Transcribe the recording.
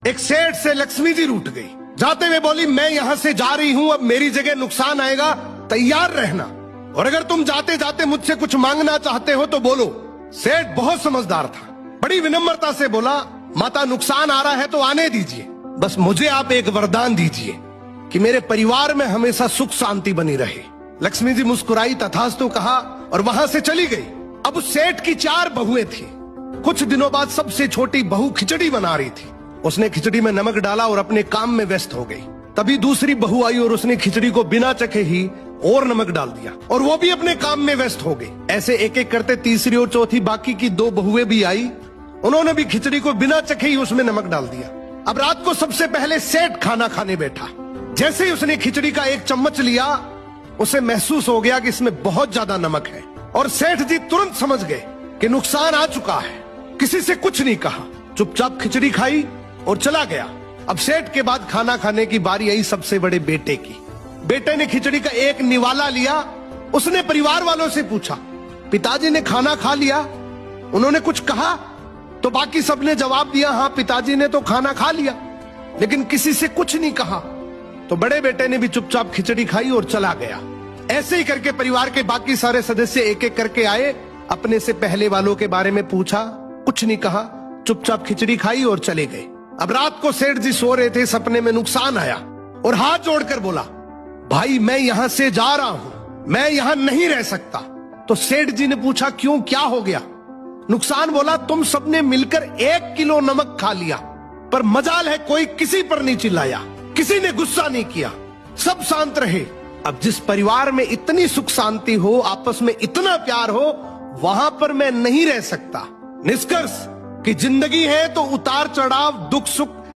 एक सेठ से लक्ष्मी जी रूठ गई। जाते हुए बोली, मैं यहां से जा रही हूं, अब मेरी जगह नुकसान आएगा, तैयार रहना, और अगर तुम जाते जाते मुझसे कुछ मांगना चाहते हो तो बोलो। सेठ बहुत समझदार था, बड़ी विनम्रता से बोला, माता नुकसान आ रहा है तो आने दीजिए, बस मुझे आप एक वरदान दीजिए कि मेरे परिवार में हमेशा सुख शांति बनी रहे। लक्ष्मी जी मुस्कुराई, तथास्तु कहा और वहां से चली गई। अब उस सेठ की 4 बहुएं थी। कुछ दिनों बाद सबसे छोटी बहू खिचड़ी बना रही थी। उसने खिचड़ी में नमक डाला और अपने काम में व्यस्त हो गई। तभी दूसरी बहू आई और उसने खिचड़ी को बिना चखे ही और नमक डाल दिया और वो भी अपने काम में व्यस्त हो गई। ऐसे एक एक करते तीसरी और चौथी बाकी की 2 बहुएं भी आई, उन्होंने भी खिचड़ी को बिना चखे ही उसमें नमक डाल दिया। अब रात को सबसे पहले सेठ खाना खाने बैठा। जैसे ही उसने खिचड़ी का 1 चम्मच लिया, उसे महसूस हो गया कि इसमें बहुत ज्यादा नमक है, और सेठ जी तुरंत समझ गए कि नुकसान आ चुका है। किसी से कुछ नहीं कहा, चुपचाप खिचड़ी खाई और चला गया। अब सेठ के बाद खाना खाने की बारी आई सबसे बड़े बेटे की। बेटे ने खिचड़ी का 1 निवाला लिया। उसने परिवार वालों से पूछा, पिताजी ने खाना खा लिया? उन्होंने कुछ कहा? तो बाकी सबने जवाब दिया, हाँ पिताजी ने तो खाना खा लिया, लेकिन किसी से कुछ नहीं कहा। तो बड़े बेटे ने भी चुपचाप खिचड़ी खाई और चला गया। ऐसे ही करके परिवार के बाकी सारे सदस्य एक एक करके आए, अपने से पहले वालों के बारे में पूछा, कुछ नहीं कहा, चुपचाप खिचड़ी खाई और चले गए। अब रात को सेठ जी सो रहे थे, सपने में नुकसान आया और हाथ जोड़कर बोला, भाई मैं यहां से जा रहा हूं, मैं यहां नहीं रह सकता। तो सेठ जी ने पूछा, क्यों, क्या हो गया? नुकसान बोला, तुम सबने मिलकर 1 किलो नमक खा लिया, पर मजाल है कोई किसी पर नहीं चिल्लाया, किसी ने गुस्सा नहीं किया, सब शांत रहे। अब जिस परिवार में इतनी सुख शांति हो, आपस में इतना प्यार हो, वहां पर मैं नहीं रह सकता। निष्कर्ष कि जिंदगी है तो उतार चढ़ाव, दुख सुख